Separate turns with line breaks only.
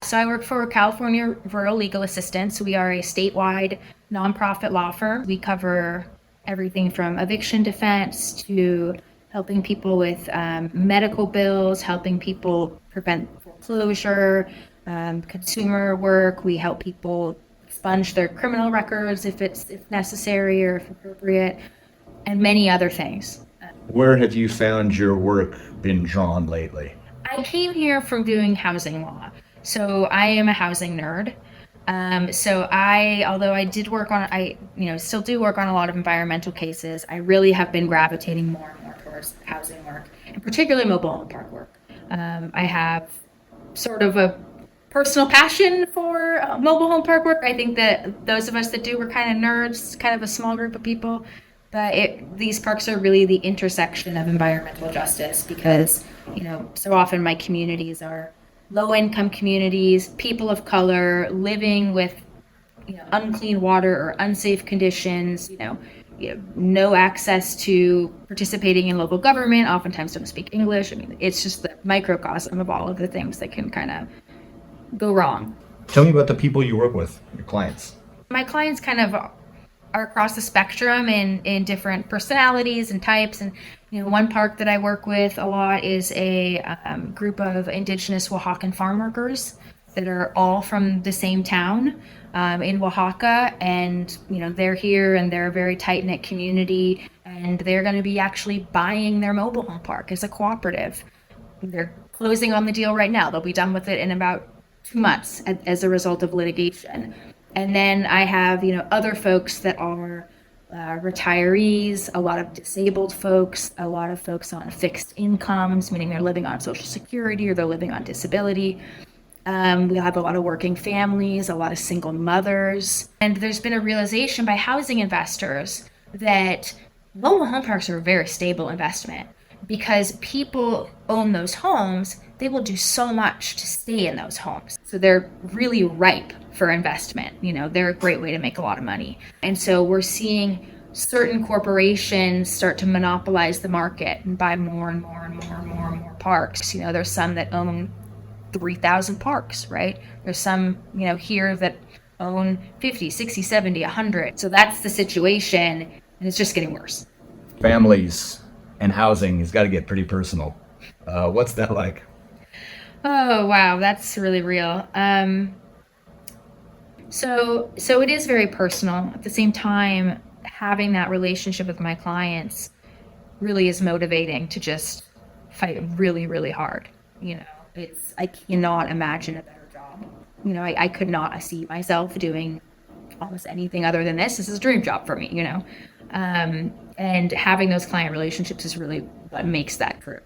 So I work for California Rural Legal Assistance. We are a statewide nonprofit law firm. We cover everything from eviction defense to helping people with medical bills, helping people prevent foreclosure, consumer work. We help people expunge their criminal records if necessary or if appropriate, and many other things.
Where have you found your work been drawn lately?
I came here from doing housing law. So I am a housing nerd. Although I did work on, still do work on a lot of environmental cases, I really have been gravitating more and more towards housing work, and particularly mobile home park work. I have sort of a personal passion for mobile home park work. I think that those of us that do, we're kind of nerds, kind of a small group of people. But these parks are really the intersection of environmental justice because, so often my communities are low-income communities, people of color living with, unclean water or unsafe conditions, no access to participating in local government, oftentimes don't speak English. I mean, it's just the microcosm of all of the things that can kind of go wrong.
Tell me about the people you work with, your clients.
My clients kind of are across the spectrum in different personalities and types. And one park that I work with a lot is a group of indigenous Oaxacan farm workers that are all from the same town in Oaxaca. And they're here and they're a very tight-knit community, and they're going to be actually buying their mobile home park as a cooperative. They're closing on the deal right now. They'll be done with it in about 2 months as a result of litigation. And then I have, other folks that are retirees, a lot of disabled folks, a lot of folks on fixed incomes, meaning they're living on Social Security or they're living on disability. We have a lot of working families, a lot of single mothers. And there's been a realization by housing investors that mobile home parks are a very stable investment because people own those homes. They will do so much to stay in those homes. So they're really ripe for investment. They're a great way to make a lot of money. And so we're seeing certain corporations start to monopolize the market and buy more and more and more and more and more parks. There's some that own 3,000 parks, right? There's some, here that own 50, 60, 70, 100. So that's the situation, and it's just getting worse.
Families and housing has got to get pretty personal. What's that like?
Oh, wow, that's really real. So it is very personal. At the same time, having that relationship with my clients really is motivating to just fight really, really hard. I cannot imagine a better job. I could not see myself doing almost anything other than this. This is a dream job for me, and having those client relationships is really what makes that true.